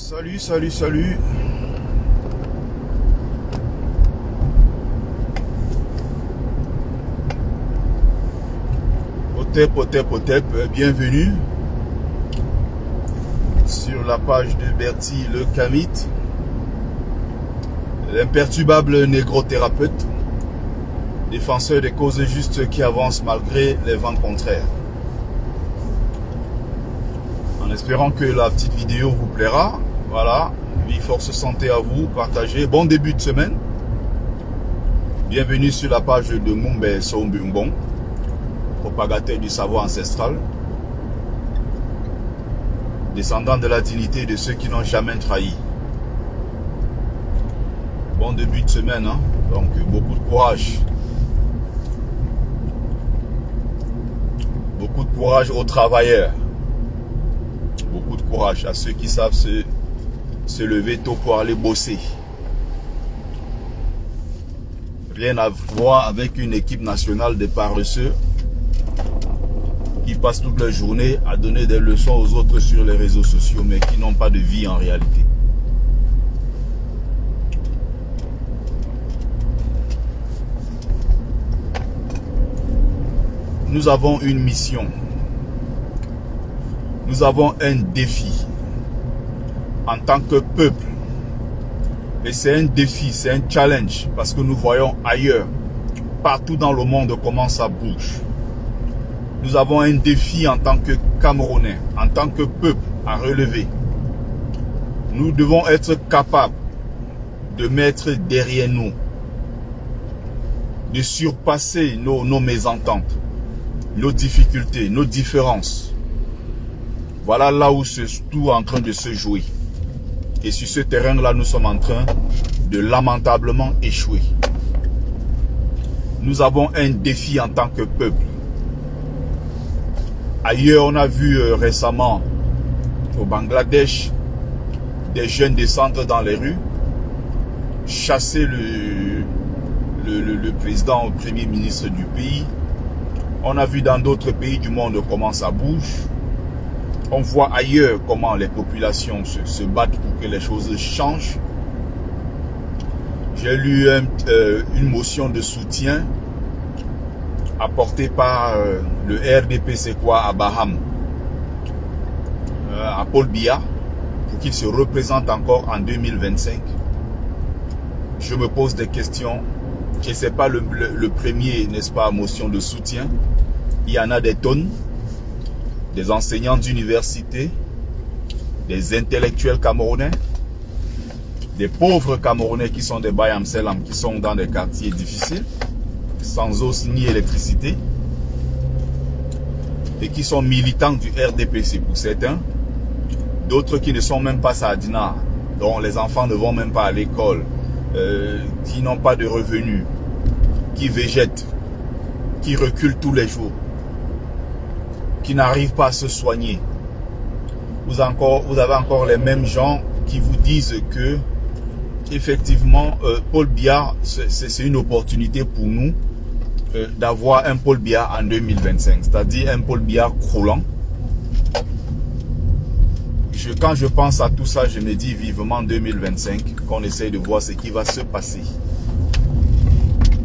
Salut, salut, salut. Potep, bienvenue sur la page de Bertie le Kamit, l'imperturbable négro-thérapeute, défenseur des causes justes qui avancent malgré les vents contraires. En espérant que la petite vidéo vous plaira. Voilà, vie, force, santé à vous, partagez. Bon début de semaine. Bienvenue sur la page de Mumbe Soumbumbon, propagateur du savoir ancestral, descendant de la dignité de ceux qui n'ont jamais trahi. Bon début de semaine, hein? Donc beaucoup de courage. Beaucoup de courage aux travailleurs. Beaucoup de courage à ceux qui savent se lever tôt pour aller bosser. Rien à voir avec une équipe nationale de paresseux qui passent toute la journée à donner des leçons aux autres sur les réseaux sociaux, mais qui n'ont pas de vie en réalité. Nous avons une mission. Nous avons un défi en tant que peuple. Et c'est un défi, c'est un challenge parce que nous voyons ailleurs, partout dans le monde, comment ça bouge. Nous avons un défi en tant que Camerounais, en tant que peuple à relever. Nous devons être capables de mettre derrière nous, de surpasser nos mésententes, nos difficultés, nos différences. Voilà là où c'est tout en train de se jouer. Et sur ce terrain-là, nous sommes en train de lamentablement échouer. Nous avons un défi en tant que peuple. Ailleurs, on a vu récemment au Bangladesh des jeunes descendre dans les rues, chasser le président ou le premier ministre du pays. On a vu dans d'autres pays du monde comment ça bouge. On voit ailleurs comment les populations se battent pour que les choses changent. J'ai lu une motion de soutien apportée par le RDP à Baham, à Paul Biya, pour qu'il se représente encore en 2025. Je me pose des questions. Et ce n'est pas le premier, n'est-ce pas, motion de soutien. Il y en a des tonnes. Des enseignants d'université, des intellectuels camerounais, des pauvres Camerounais qui sont des Bayam Selam, qui sont dans des quartiers difficiles, sans eau ni électricité, et qui sont militants du RDPC pour certains, d'autres qui ne sont même pas Sardina, dont les enfants ne vont même pas à l'école, qui n'ont pas de revenus, qui végètent, qui reculent tous les jours, qui n'arrivent pas à se soigner. Vous avez encore les mêmes gens qui vous disent que effectivement Paul Biya, c'est une opportunité pour nous d'avoir un Paul Biya en 2025, c'est-à-dire un Paul Biya croulant. Quand je pense à tout ça, je me dis vivement 2025 qu'on essaye de voir ce qui va se passer,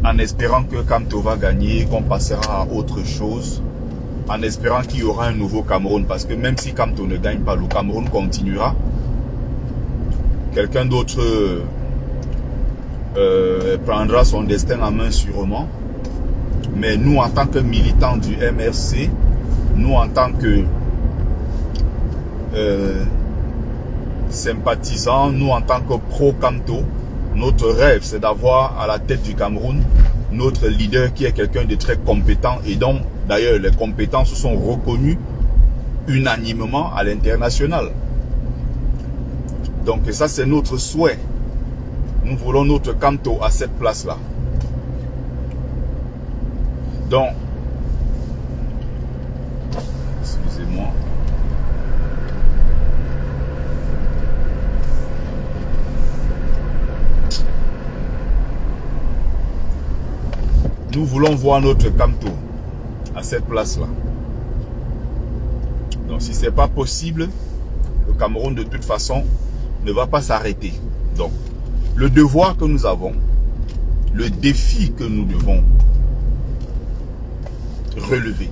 en espérant que Kamto va gagner, qu'on passera à autre chose, en espérant qu'il y aura un nouveau Cameroun, parce que même si Kamto ne gagne pas, le Cameroun continuera. Quelqu'un d'autre prendra son destin en main sûrement. Mais nous, en tant que militants du MRC, nous, en tant que sympathisants, nous, en tant que pro-Kamto, notre rêve, c'est d'avoir à la tête du Cameroun notre leader qui est quelqu'un de très compétent et dont d'ailleurs les compétences sont reconnues unanimement à l'international. Donc ça, c'est notre souhait. Nous voulons notre Kamto à cette place-là. Donc, excusez-moi. Nous voulons voir notre Kamto à cette place-là. Donc si ce n'est pas possible, le Cameroun de toute façon ne va pas s'arrêter. Donc, le devoir que nous avons, le défi que nous devons relever,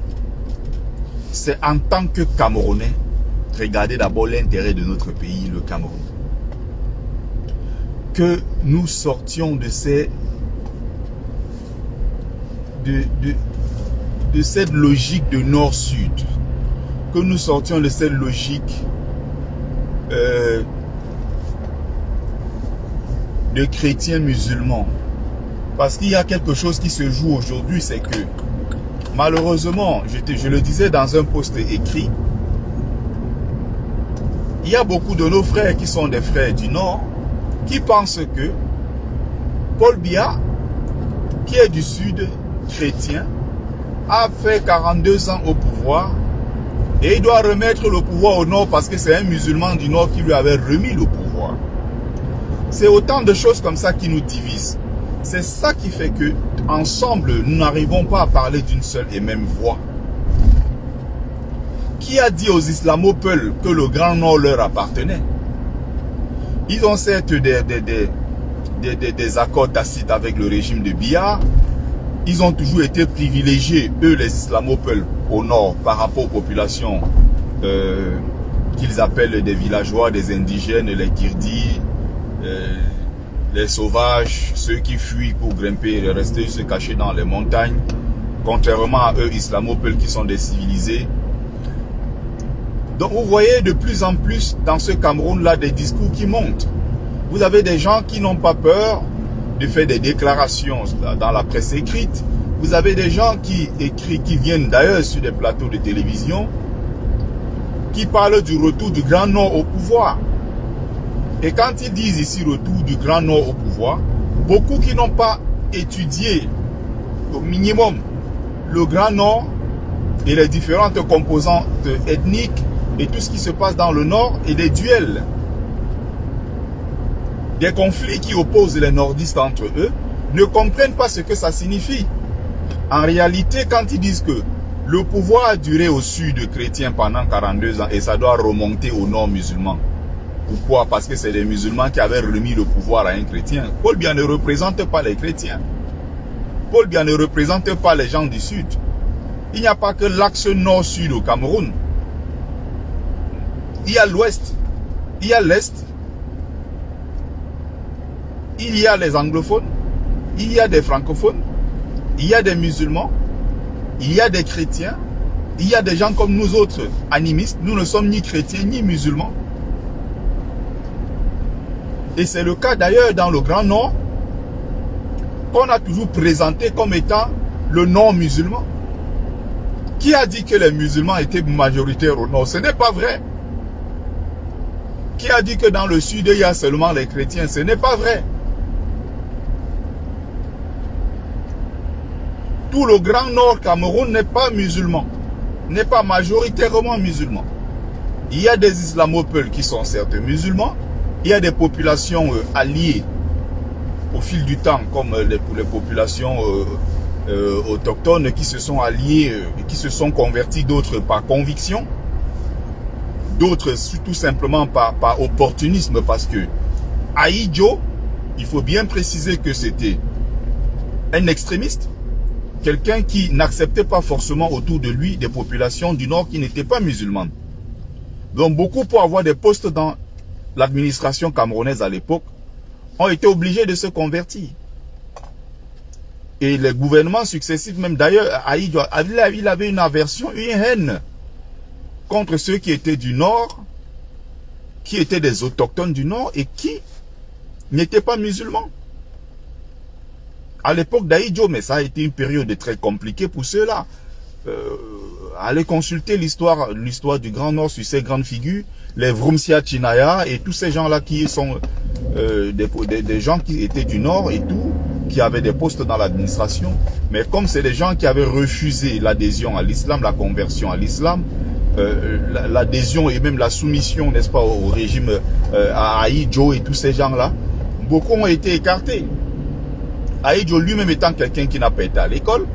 c'est en tant que Camerounais, regarder d'abord l'intérêt de notre pays, le Cameroun. Que nous sortions de cette logique de nord-sud, que nous sortions de cette logique de chrétiens musulmans. Parce qu'il y a quelque chose qui se joue aujourd'hui, c'est que malheureusement, je le disais dans un post écrit, il y a beaucoup de nos frères qui sont des frères du Nord, qui pensent que Paul Biya, qui est du Sud, chrétien, a fait 42 ans au pouvoir et il doit remettre le pouvoir au Nord parce que c'est un musulman du Nord qui lui avait remis le pouvoir. C'est autant de choses comme ça qui nous divisent. C'est ça qui fait que, ensemble, nous n'arrivons pas à parler d'une seule et même voix. Qui a dit aux islamopeuls que le Grand Nord leur appartenait? Ils ont certes des accords tacites avec le régime de Biya. Ils ont toujours été privilégiés, eux les islamopeuls, au Nord, par rapport aux populations qu'ils appellent des villageois, des indigènes, les Kirdis, les sauvages, ceux qui fuient pour grimper et rester se cacher dans les montagnes, contrairement à eux, islamopeuls, qui sont des civilisés. Donc vous voyez de plus en plus dans ce Cameroun-là des discours qui montent. Vous avez des gens qui n'ont pas peur de faire des déclarations dans la presse écrite. Vous avez des gens qui viennent d'ailleurs sur des plateaux de télévision, qui parlent du retour du Grand Nord au pouvoir. Et quand ils disent ici retour du Grand Nord au pouvoir, beaucoup qui n'ont pas étudié au minimum le Grand Nord et les différentes composantes ethniques et tout ce qui se passe dans le Nord et des duels, des conflits qui opposent les nordistes entre eux, ne comprennent pas ce que ça signifie. En réalité, quand ils disent que le pouvoir a duré au sud chrétien pendant 42 ans et ça doit remonter au nord musulman. Pourquoi? Parce que c'est les musulmans qui avaient remis le pouvoir à un chrétien. Paul Biya ne représente pas les chrétiens. Paul Biya ne représente pas les gens du sud. Il n'y a pas que l'axe nord-sud au Cameroun. Il y a l'ouest, il y a l'est, il y a les anglophones, il y a des francophones, il y a des musulmans, il y a des chrétiens, il y a des gens comme nous autres animistes. Nous ne sommes ni chrétiens ni musulmans. Et c'est le cas d'ailleurs dans le Grand Nord, qu'on a toujours présenté comme étant le Nord musulman. Qui a dit que les musulmans étaient majoritaires au Nord? Ce n'est pas vrai. Qui a dit que dans le Sud, il y a seulement les chrétiens? Ce n'est pas vrai. Tout le Grand Nord Cameroun n'est pas musulman, n'est pas majoritairement musulman. Il y a des islamopeuls qui sont certes musulmans, il y a des populations alliées au fil du temps, comme les populations autochtones qui se sont alliées, qui se sont convertis, d'autres par conviction, d'autres tout simplement par opportunisme, parce que Ahidjo, il faut bien préciser que c'était un extrémiste, quelqu'un qui n'acceptait pas forcément autour de lui des populations du Nord qui n'étaient pas musulmanes. Donc beaucoup, pour avoir des postes dans l'administration camerounaise à l'époque, ont été obligés de se convertir. Et les gouvernements successifs, même d'ailleurs, Ahidjo, il avait une aversion, une haine contre ceux qui étaient du Nord, qui étaient des autochtones du Nord et qui n'étaient pas musulmans. À l'époque d'Ahidjo, mais ça a été une période très compliquée pour ceux-là. Allez consulter l'histoire du Grand Nord sur ces grandes figures, les Vrumsia Chinaya et tous ces gens-là qui sont des gens qui étaient du Nord et tout, qui avaient des postes dans l'administration. Mais comme c'est des gens qui avaient refusé l'adhésion à l'islam, la conversion à l'islam, l'adhésion et même la soumission, n'est-ce pas, au régime à Ahidjo et tous ces gens-là, beaucoup ont été écartés. Ahidjo lui-même étant quelqu'un qui n'a pas été à l'école,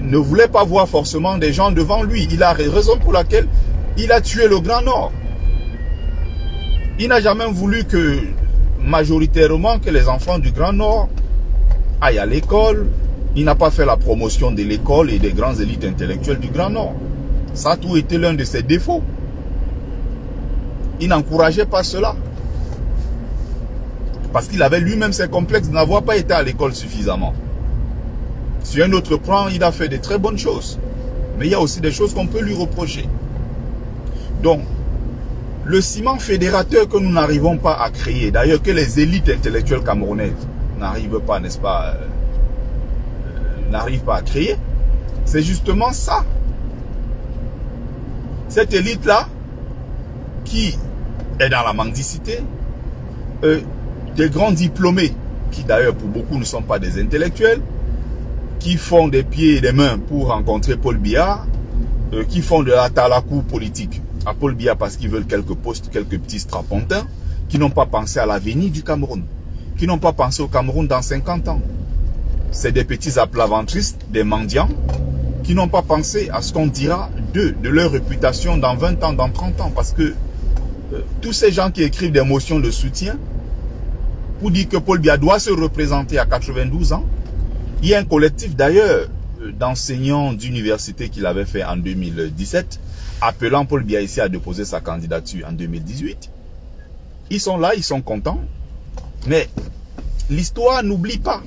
ne voulait pas voir forcément des gens devant lui. Il a raison pour laquelle il a tué le Grand Nord. Il n'a jamais voulu que, majoritairement, que les enfants du Grand Nord aillent à l'école. Il n'a pas fait la promotion de l'école et des grandes élites intellectuelles du Grand Nord. Ça a tout été l'un de ses défauts. Il n'encourageait pas cela. Parce qu'il avait lui-même ses complexes de n'avoir pas été à l'école suffisamment. Sur un autre plan, il a fait de très bonnes choses. Mais il y a aussi des choses qu'on peut lui reprocher. Donc, le ciment fédérateur que nous n'arrivons pas à créer, d'ailleurs que les élites intellectuelles camerounaises n'arrivent pas, n'est-ce pas, n'arrivent pas à créer, c'est justement ça. Cette élite-là, qui est dans la mendicité, des grands diplômés, qui d'ailleurs pour beaucoup ne sont pas des intellectuels, qui font des pieds et des mains pour rencontrer Paul Biya, qui font de la talakou politique à Paul Biya parce qu'ils veulent quelques postes, quelques petits strapontins, qui n'ont pas pensé à l'avenir du Cameroun, qui n'ont pas pensé au Cameroun dans 50 ans. C'est des petits aplaventristes, des mendiants, qui n'ont pas pensé à ce qu'on dira d'eux, de leur réputation dans 20 ans, dans 30 ans, parce que tous ces gens qui écrivent des motions de soutien, pour dire que Paul Biya doit se représenter à 92 ans, il y a un collectif d'ailleurs d'enseignants d'université qu'il avait fait en 2017, appelant Paul Biya ici à déposer sa candidature en 2018. Ils sont là, ils sont contents, mais l'histoire n'oublie pas.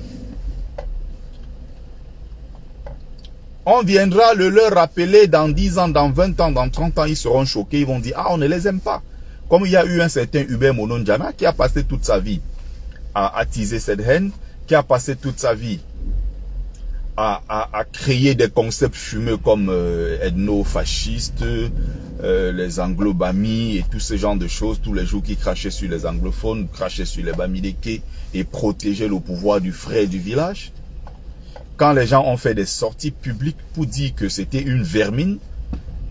On viendra le leur rappeler dans 10 ans, dans 20 ans, dans 30 ans, ils seront choqués, ils vont dire « Ah, on ne les aime pas ». Comme il y a eu un certain Hubert Mononjana qui a passé toute sa vie à attiser cette haine, qui a passé toute sa vie à créer des concepts fumeux comme ethno-fascistes, les anglo-bamis et tout ce genre de choses, tous les jours qui crachaient sur les anglophones, crachaient sur les bamideke et protégeaient le pouvoir du frère du village. Quand les gens ont fait des sorties publiques pour dire que c'était une vermine,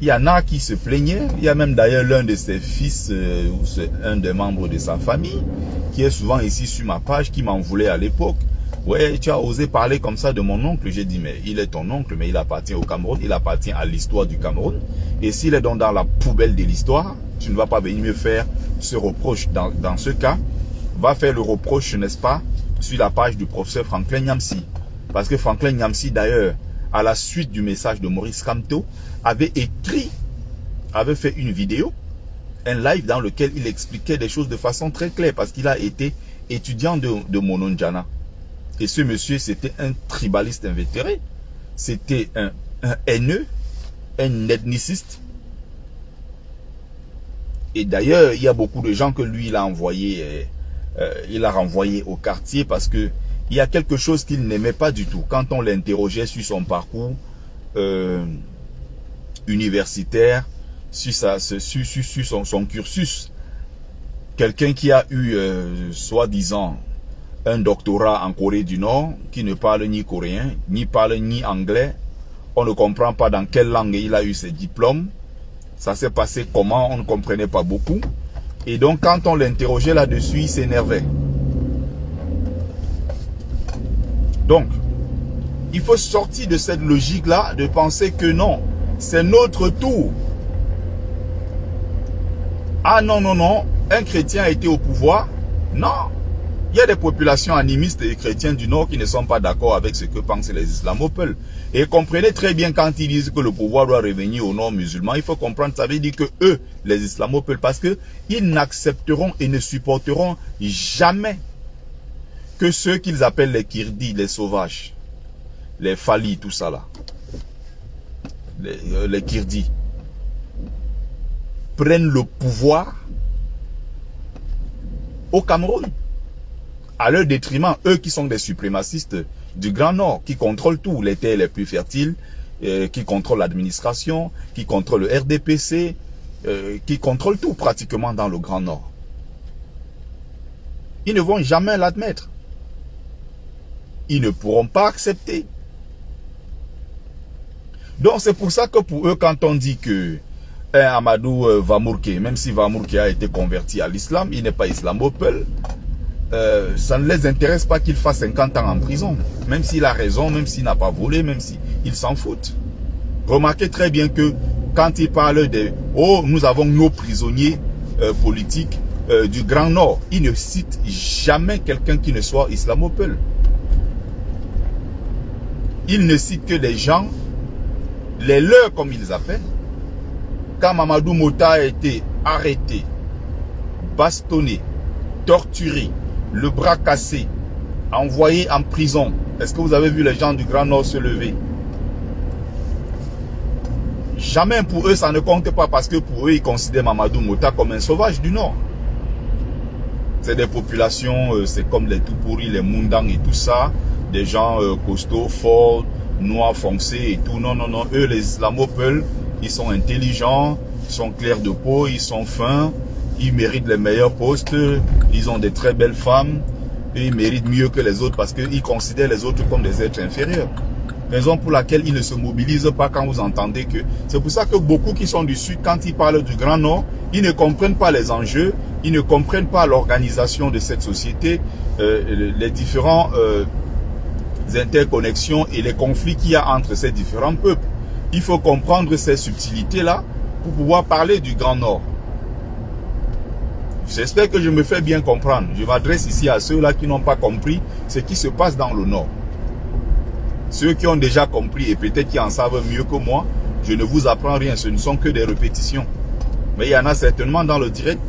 il y en a qui se plaignaient. Il y a même d'ailleurs l'un de ses fils, ou un des membres de sa famille, qui est souvent ici sur ma page, qui m'en voulait à l'époque. Ouais, tu as osé parler comme ça de mon oncle. J'ai dit, mais il est ton oncle, mais il appartient au Cameroun, il appartient à l'histoire du Cameroun. Et s'il est donc dans la poubelle de l'histoire, tu ne vas pas venir me faire ce reproche. Dans ce cas, va faire le reproche, n'est-ce pas, sur la page du professeur Franklin Nyamsi. Parce que Franklin Nyamsi, d'ailleurs, à la suite du message de Maurice Kamto, avait fait une vidéo, un live dans lequel il expliquait des choses de façon très claire, parce qu'il a été étudiant de Mononjana. Et ce monsieur, c'était un tribaliste invétéré. C'était un haineux, un ethniciste. Et d'ailleurs, il y a beaucoup de gens que lui, il a renvoyé au quartier parce que il y a quelque chose qu'il n'aimait pas du tout. Quand on l'interrogeait sur son parcours universitaire, sur son cursus, quelqu'un qui a eu, soi-disant, un doctorat en Corée du Nord, qui ne parle ni coréen, ni parle ni anglais, on ne comprend pas dans quelle langue il a eu ses diplômes, ça s'est passé comment, on ne comprenait pas beaucoup, et donc quand on l'interrogeait là-dessus, il s'énervait. Donc, il faut sortir de cette logique-là, de penser que non, c'est notre tour. Ah non, non, non, un chrétien a été au pouvoir. Non, il y a des populations animistes et chrétiens du Nord qui ne sont pas d'accord avec ce que pensent les islamophobes. Et comprenez très bien quand ils disent que le pouvoir doit revenir aux Nord musulmans, il faut comprendre, ça veut dire que eux, les islamophobes, parce que ils n'accepteront et ne supporteront jamais que ceux qu'ils appellent les Kirdis, les sauvages, les Fali, tout ça là, les Kirdis, prennent le pouvoir au Cameroun, à leur détriment, eux qui sont des suprémacistes du Grand Nord, qui contrôlent tout, les terres les plus fertiles, qui contrôlent l'administration, qui contrôlent le RDPC, qui contrôlent tout pratiquement dans le Grand Nord. Ils ne vont jamais l'admettre. Ils ne pourront pas accepter. Donc c'est pour ça que pour eux, quand on dit que Amadou Vamourké, même si Vamourké a été converti à l'islam, il n'est pas islamophile, ça ne les intéresse pas qu'il fasse 50 ans en prison. Même s'il a raison, même s'il n'a pas volé, même s'il s'en fout. Remarquez très bien que quand il parle de « Oh, nous avons nos prisonniers politiques du Grand Nord, il ne cite jamais quelqu'un qui ne soit islamophile. Il ne cite que des gens, les leurs comme ils appellent. Quand Mamadou Mota a été arrêté, bastonné, torturé, le bras cassé, envoyé en prison, est-ce que vous avez vu les gens du Grand Nord se lever? Jamais pour eux, ça ne compte pas parce que pour eux, ils considèrent Mamadou Mota comme un sauvage du Nord. C'est des populations, c'est comme les tout pourris, les Moundang et tout ça, des gens costauds, forts, noirs, foncés et tout. Non, non, non, eux, les islamophiles, ils sont intelligents, ils sont clairs de peau, ils sont fins, ils méritent les meilleurs postes, ils ont des très belles femmes, et ils méritent mieux que les autres parce qu'ils considèrent les autres comme des êtres inférieurs. Raison pour laquelle ils ne se mobilisent pas quand vous entendez que... C'est pour ça que beaucoup qui sont du Sud, quand ils parlent du Grand Nord, ils ne comprennent pas les enjeux, ils ne comprennent pas l'organisation de cette société, les différentes interconnexions et les conflits qu'il y a entre ces différents peuples. Il faut comprendre ces subtilités-là pour pouvoir parler du Grand Nord. J'espère que je me fais bien comprendre. Je m'adresse ici à ceux-là qui n'ont pas compris ce qui se passe dans le Nord. Ceux qui ont déjà compris et peut-être qui en savent mieux que moi, je ne vous apprends rien, ce ne sont que des répétitions. Mais il y en a certainement dans le direct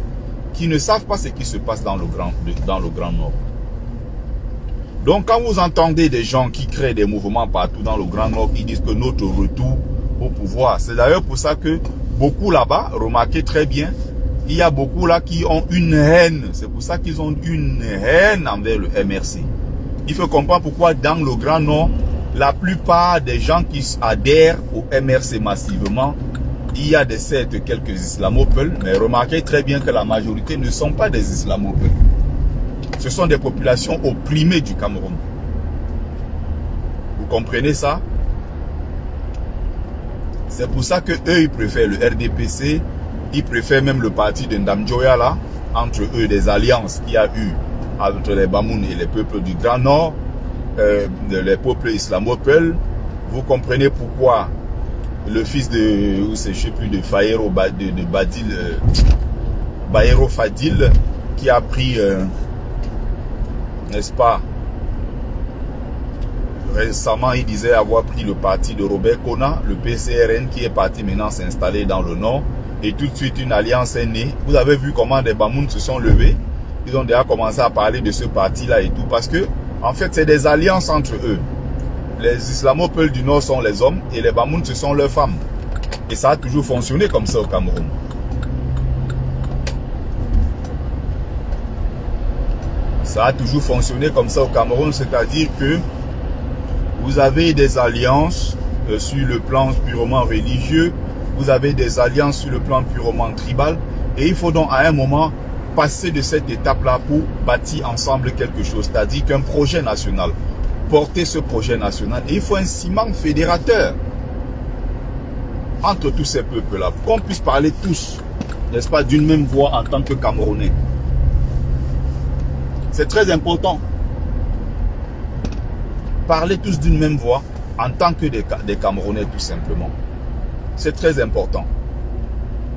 qui ne savent pas ce qui se passe dans le Grand Nord. Donc quand vous entendez des gens qui créent des mouvements partout dans le Grand Nord, qui disent que notre retour au pouvoir, c'est d'ailleurs pour ça que beaucoup là-bas, remarquez très bien, il y a beaucoup là qui ont une haine, c'est pour ça qu'ils ont une haine envers le MRC. Il faut comprendre pourquoi dans le Grand Nord, la plupart des gens qui adhèrent au MRC massivement, il y a des certes quelques islamophiles, mais remarquez très bien que la majorité ne sont pas des islamophiles. Ce sont des populations opprimées du Cameroun. Vous comprenez ça? C'est pour ça que eux, ils préfèrent le RDPC, ils préfèrent même le parti de Ndamjoya là, entre eux des alliances qu'il y a eu entre les Bamoun et les peuples du Grand Nord, les peuples islamophiles. Vous comprenez pourquoi le fils de, je sais plus, de Fayero, de Badil, Bayero Fadil, qui a pris, n'est-ce pas, récemment il disait avoir pris le parti de Robert Kona, le PCRN, qui est parti maintenant s'installer dans le Nord, et tout de suite une alliance est née. Vous avez vu comment des Bamoun se sont levés. Ils ont déjà commencé à parler de ce parti-là et tout, parce que, en fait, c'est des alliances entre eux. Les islamophiles du Nord sont les hommes et les Bamoun, ce sont leurs femmes. Et ça a toujours fonctionné comme ça au Cameroun. Ça a toujours fonctionné comme ça au Cameroun, c'est-à-dire que vous avez des alliances sur le plan purement religieux, vous avez des alliances sur le plan purement tribal, et il faut donc à un moment passer de cette étape-là pour bâtir ensemble quelque chose, c'est-à-dire qu'un projet national, porter ce projet national, et il faut un ciment fédérateur entre tous ces peuples-là, pour qu'on puisse parler tous, n'est-ce pas, d'une même voix en tant que Camerounais. C'est très important. Parler tous d'une même voix en tant que des Camerounais, tout simplement. C'est très important.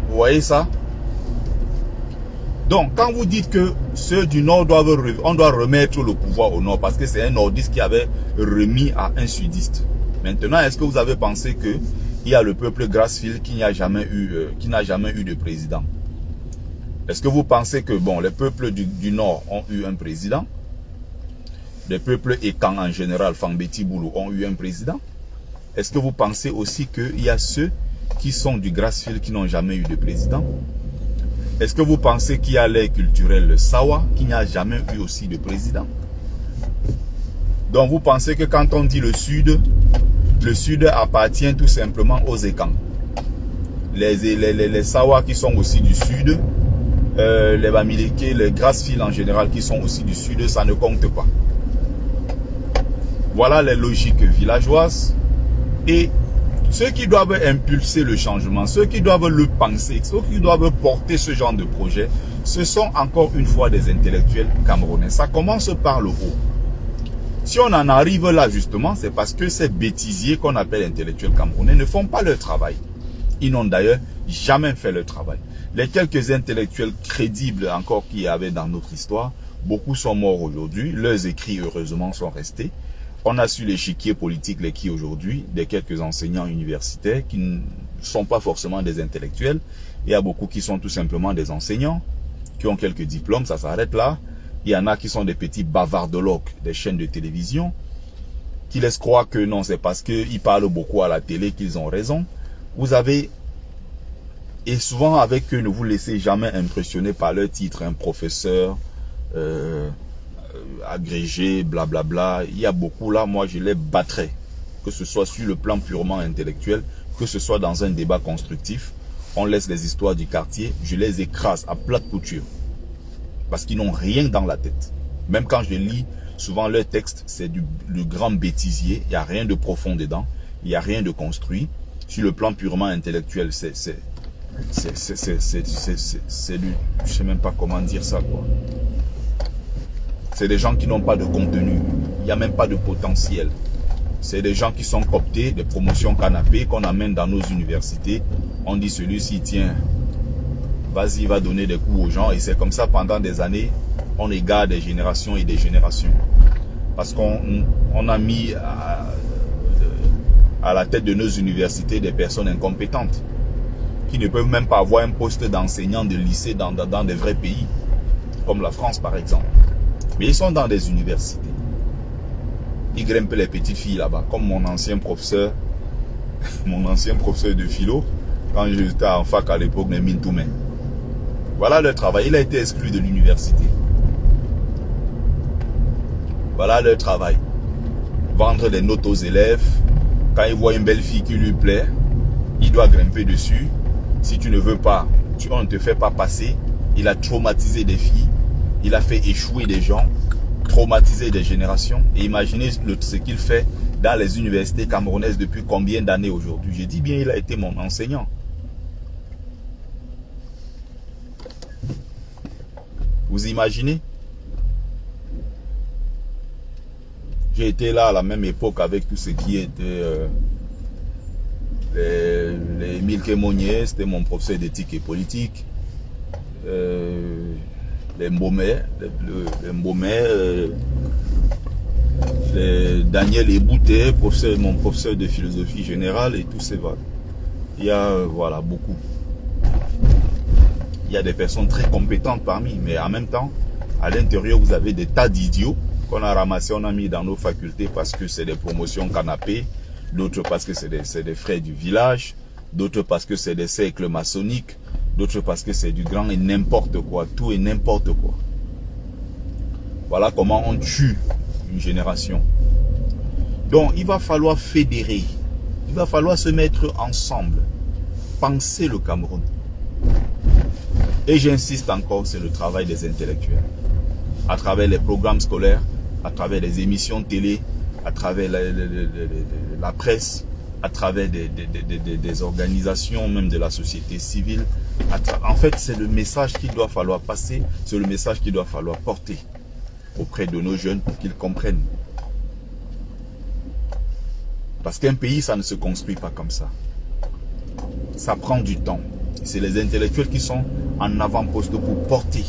Vous voyez ça? Donc, quand vous dites que ceux du Nord on doit remettre le pouvoir au Nord, parce que c'est un nordiste qui avait remis à un sudiste. Maintenant, est-ce que vous avez pensé que il y a le peuple Grassfield qui n'a jamais eu de président? Est-ce que vous pensez que bon, les peuples du Nord ont eu un président? Les peuples Ekan en général, Fangbeti Boulou, ont eu un président? Est-ce que vous pensez aussi qu'il y a ceux qui sont du Grassfield qui n'ont jamais eu de président? Est-ce que vous pensez qu'il y a l'air culturel le Sawa qui n'a jamais eu aussi de président? Donc vous pensez que quand on dit le Sud appartient tout simplement aux Ekan. Les Sawa qui sont aussi du Sud, les Bamileke, les Grassfield en général qui sont aussi du Sud, ça ne compte pas. Voilà les logiques villageoises. Et ceux qui doivent impulser le changement, ceux qui doivent le penser, ceux qui doivent porter ce genre de projet, ce sont encore une fois des intellectuels camerounais. Ça commence par le haut. Si on en arrive là justement, c'est parce que ces bêtisiers qu'on appelle intellectuels camerounais ne font pas leur travail. Ils n'ont d'ailleurs jamais fait le travail. Les quelques intellectuels crédibles encore qu'il y avait dans notre histoire, beaucoup sont morts aujourd'hui. Leurs écrits, heureusement, sont restés. On a su l'échiquier politique les qui aujourd'hui, des quelques enseignants universitaires qui ne sont pas forcément des intellectuels. Il y a beaucoup qui sont tout simplement des enseignants, qui ont quelques diplômes, ça s'arrête là. Il y en a qui sont des petits bavardologues des chaînes de télévision, qui laissent croire que non, c'est parce qu'ils parlent beaucoup à la télé qu'ils ont raison. Vous avez, et souvent avec eux, ne vous laissez jamais impressionner par leur titre, un professeur, agrégé, blablabla. Il y a beaucoup là, moi je les battrais, que ce soit sur le plan purement intellectuel, que ce soit dans un débat constructif. On laisse les histoires du quartier, je les écrase à plate couture. Parce qu'ils n'ont rien dans la tête. Même quand je lis, souvent leur texte, c'est du grand bêtisier. Il n'y a rien de profond dedans. Il n'y a rien de construit. Sur le plan purement intellectuel, c'est du... Je sais même pas comment dire ça, quoi. C'est des gens qui n'ont pas de contenu. Il n'y a même pas de potentiel. C'est des gens qui sont cooptés, des promotions canapé qu'on amène dans nos universités. On dit celui-ci, tiens, vas-y, va donner des coups aux gens. Et c'est comme ça pendant des années, on égare des générations et des générations. Parce qu'on a mis à la tête de nos universités des personnes incompétentes qui ne peuvent même pas avoir un poste d'enseignant de lycée dans des vrais pays, comme la France par exemple. Mais ils sont dans des universités. Ils grimpent les petites filles là-bas, comme mon ancien professeur de philo, quand j'étais en fac à l'époque de Mintoumen. Voilà leur travail. Il a été exclu de l'université. Voilà leur travail. Vendre des notes aux élèves. Quand il voit une belle fille qui lui plaît, il doit grimper dessus. Si tu ne veux pas, on ne te fait pas passer. Il a traumatisé des filles. Il a fait échouer des gens, traumatisé des générations. Et imaginez ce qu'il fait dans les universités camerounaises depuis combien d'années aujourd'hui. Je dis bien, il a été mon enseignant. Vous imaginez? J'ai été là à la même époque avec tout ce qui était les Milke Monnier, c'était mon professeur d'éthique et politique. Les Mbomé, les Daniel Ebouté, mon professeur de philosophie générale et tous ces vagues. Il y a voilà beaucoup. Il y a des personnes très compétentes parmi, mais en même temps, à l'intérieur, vous avez des tas d'idiots qu'on a ramassés, on a mis dans nos facultés parce que c'est des promotions canapé, d'autres parce que c'est des frères du village, d'autres parce que c'est des cercles maçonniques, d'autres parce que c'est du grand et n'importe quoi, tout et n'importe quoi. Voilà comment on tue une génération. Donc, il va falloir fédérer, il va falloir se mettre ensemble, penser le Cameroun. Et j'insiste encore, c'est le travail des intellectuels. À travers les programmes scolaires, à travers les émissions de télé, à travers la presse, à travers des organisations, même de la société civile. En fait, c'est le message qu'il doit falloir passer, c'est le message qu'il doit falloir porter auprès de nos jeunes pour qu'ils comprennent. Parce qu'un pays, ça ne se construit pas comme ça. Ça prend du temps. C'est les intellectuels qui sont en avant-poste pour porter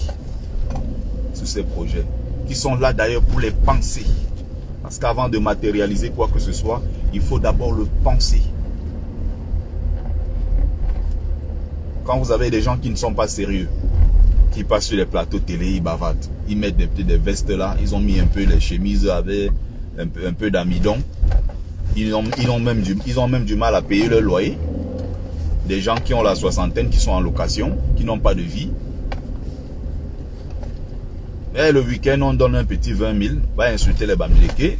sur ces projets, qui sont là d'ailleurs pour les penser. Parce qu'avant de matérialiser quoi que ce soit, il faut d'abord le penser. Quand vous avez des gens qui ne sont pas sérieux, qui passent sur les plateaux télé, ils bavardent. Ils mettent des vestes là, ils ont mis un peu les chemises avec un peu d'amidon. Ils ont même du mal à payer leur loyer. Des gens qui ont la soixantaine, qui sont en location, qui n'ont pas de vie. Et le week-end, on donne un petit 20 000, va insulter les Bamileke.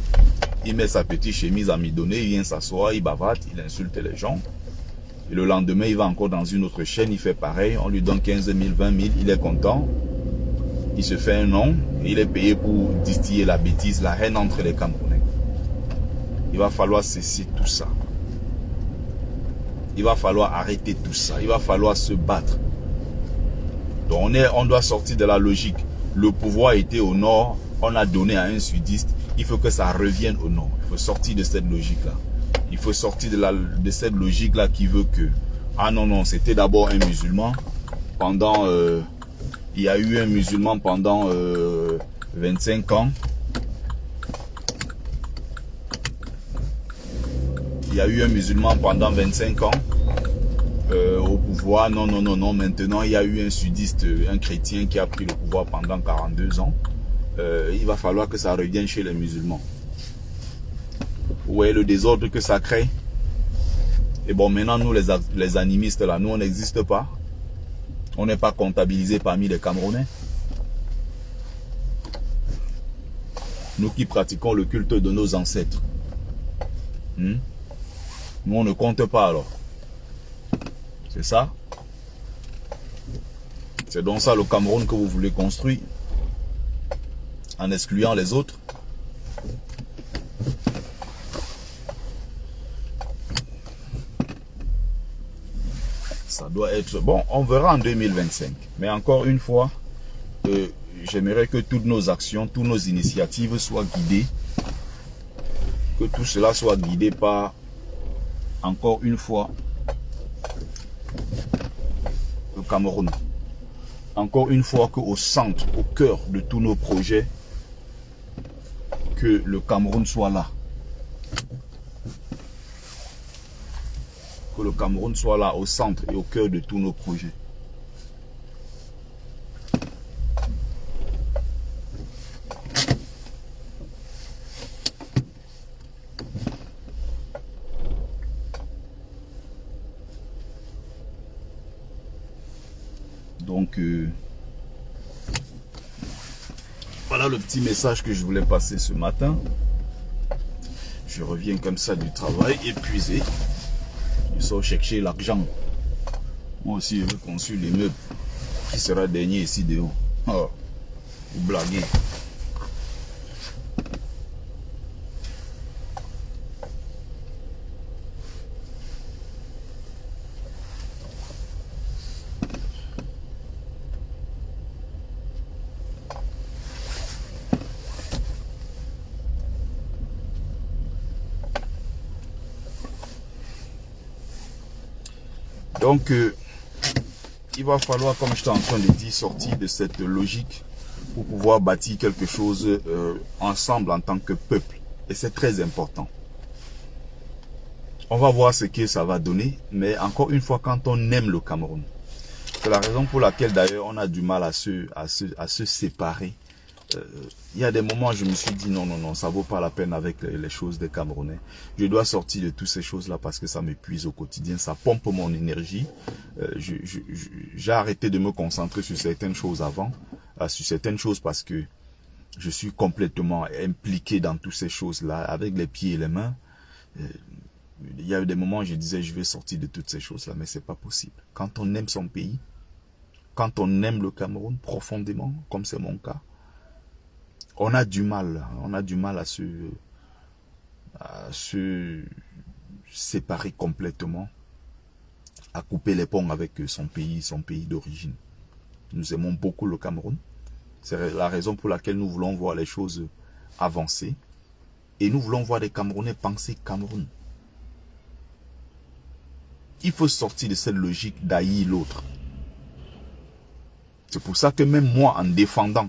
Il met sa petite chemise amidonnée, il vient s'asseoir, il bavarde, il insulte les gens. Et le lendemain, il va encore dans une autre chaîne, il fait pareil, on lui donne 15 000, 20 000, il est content. Il se fait un nom, et il est payé pour distiller la bêtise, la haine entre les Camerounais. Il va falloir cesser tout ça. Il va falloir arrêter tout ça. Il va falloir se battre. Donc on doit sortir de la logique. Le pouvoir était au nord, on a donné à un sudiste. Il faut que ça revienne au nord. Il faut sortir de cette logique-là. Il faut sortir de cette logique-là qui veut que Ah non, non, c'était d'abord un musulman. Pendant, il y a eu un musulman pendant 25 ans. Il y a eu un musulman pendant 25 ans au pouvoir. Non, non, non, non. Maintenant, il y a eu un sudiste, un chrétien qui a pris le pouvoir pendant 42 ans. Il va falloir que ça revienne chez les musulmans. Où est le désordre que ça crée? Et bon, maintenant, nous, les animistes, là, nous, on n'existe pas. On n'est pas comptabilisé parmi les Camerounais. Nous qui pratiquons le culte de nos ancêtres. Nous, on ne compte pas alors. C'est ça? C'est donc ça le Cameroun que vous voulez construire? En excluant les autres? Ça doit être... Bon, on verra en 2025. Mais encore une fois, j'aimerais que toutes nos actions, toutes nos initiatives soient guidées. Que tout cela soit guidé par, encore une fois, le Cameroun. Encore une fois, qu'au centre, au cœur de tous nos projets, que le Cameroun soit là. Que le Cameroun soit là, au centre et au cœur de tous nos projets. Donc, voilà le petit message que je voulais passer ce matin. Je reviens comme ça du travail, épuisé. Je sors chercher l'argent. Moi aussi, je veux construire l'immeuble qui sera dernier ici dehors. Oh, vous blaguez. Donc, il va falloir, comme je suis en train de dire, sortir de cette logique pour pouvoir bâtir quelque chose ensemble en tant que peuple. Et c'est très important. On va voir ce que ça va donner. Mais encore une fois, quand on aime le Cameroun, c'est la raison pour laquelle d'ailleurs on a du mal à se séparer. Il y a des moments où je me suis dit non, non, non, ça vaut pas la peine avec les choses des Camerounais. Je dois sortir de toutes ces choses-là parce que ça m'épuise au quotidien, ça pompe mon énergie. J'ai arrêté de me concentrer sur certaines choses avant, sur certaines choses parce que je suis complètement impliqué dans toutes ces choses-là, avec les pieds et les mains. Il y a eu des moments où je disais je vais sortir de toutes ces choses-là, mais c'est pas possible. Quand on aime son pays, quand on aime le Cameroun profondément, comme c'est mon cas, on a du mal à se séparer complètement, à couper les ponts avec son pays d'origine. Nous aimons beaucoup le Cameroun. C'est la raison pour laquelle nous voulons voir les choses avancer. Et nous voulons voir les Camerounais penser Cameroun. Il faut sortir de cette logique d'haïr l'autre. C'est pour ça que même moi, en défendant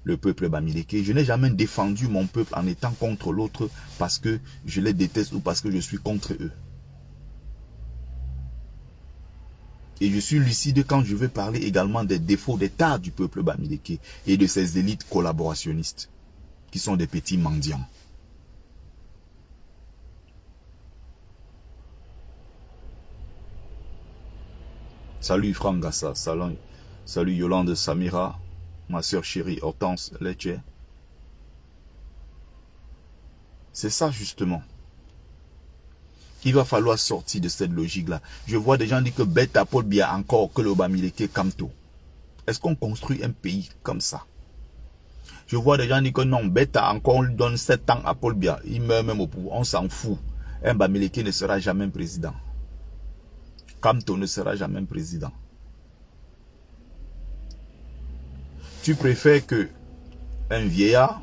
le peuple bamileke, je n'ai jamais défendu mon peuple en étant contre l'autre parce que je les déteste ou parce que je suis contre eux. Et je suis lucide quand je veux parler également des défauts d'état du peuple bamileke et de ses élites collaborationnistes qui sont des petits mendiants. Salut Franck Gassa, salut Yolande Samira, ma soeur chérie Hortense Leche. C'est ça justement. Il va falloir sortir de cette logique-là. Je vois des gens dire que Beta Paul Biya encore que le Bamileke Kamto. Est-ce qu'on construit un pays comme ça? Je vois des gens dire que non, Beta encore on lui donne 7 ans à Paul Biya. Il meurt même au pouvoir. On s'en fout. Un Bamileke ne sera jamais président. Kamto ne sera jamais président. Tu préfères que un vieillard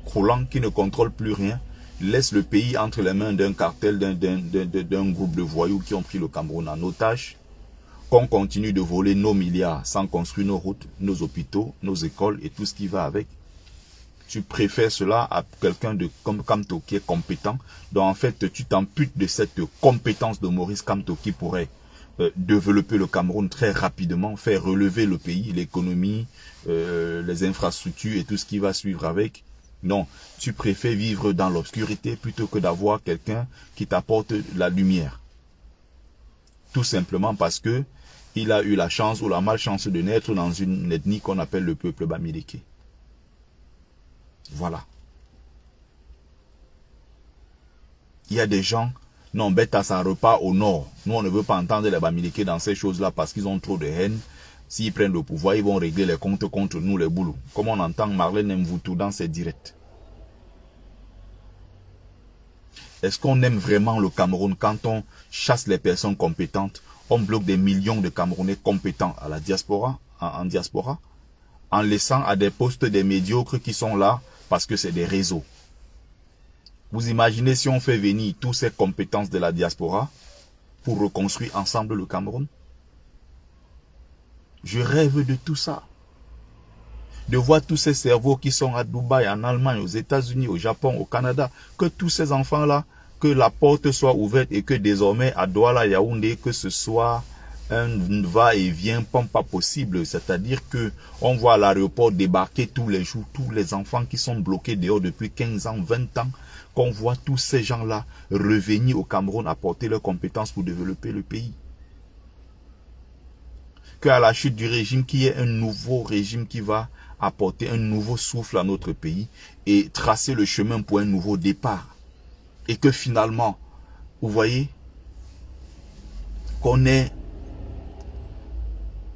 croulant qui ne contrôle plus rien, laisse le pays entre les mains d'un cartel, d'un groupe de voyous qui ont pris le Cameroun en otage, qu'on continue de voler nos milliards sans construire nos routes, nos hôpitaux, nos écoles et tout ce qui va avec. Tu préfères cela à quelqu'un de comme Kamto qui est compétent, donc en fait tu t'amputes de cette compétence de Maurice Kamto qui pourrait développer le Cameroun très rapidement, faire relever le pays, l'économie, les infrastructures et tout ce qui va suivre avec. Non, tu préfères vivre dans l'obscurité plutôt que d'avoir quelqu'un qui t'apporte la lumière. Tout simplement parce que il a eu la chance ou la malchance de naître dans une ethnie qu'on appelle le peuple Bamileke. Voilà. Il y a des gens, non, Beta, ça repart au nord. Nous, on ne veut pas entendre les Bamileke dans ces choses-là parce qu'ils ont trop de haine. S'ils prennent le pouvoir, ils vont régler les comptes contre nous, les boulous. Comme on entend Marlène Mvoutou dans ses directs. Est-ce qu'on aime vraiment le Cameroun quand on chasse les personnes compétentes? On bloque des millions de Camerounais compétents à la diaspora, en diaspora, en laissant à des postes des médiocres qui sont là parce que c'est des réseaux. Vous imaginez si on fait venir toutes ces compétences de la diaspora pour reconstruire ensemble le Cameroun? Je rêve de tout ça. De voir tous ces cerveaux qui sont à Dubaï, en Allemagne, aux États-Unis, au Japon, au Canada, que tous ces enfants-là, que la porte soit ouverte et que désormais à Douala, Yaoundé, que ce soit un va-et-vient pas possible. C'est-à-dire que on voit à l'aéroport débarquer tous les jours, tous les enfants qui sont bloqués dehors depuis 15 ans, 20 ans, qu'on voit tous ces gens-là revenir au Cameroun apporter leurs compétences pour développer le pays. Qu'à la chute du régime, qu'il y ait un nouveau régime qui va apporter un nouveau souffle à notre pays et tracer le chemin pour un nouveau départ. Et que finalement, vous voyez, qu'on ait,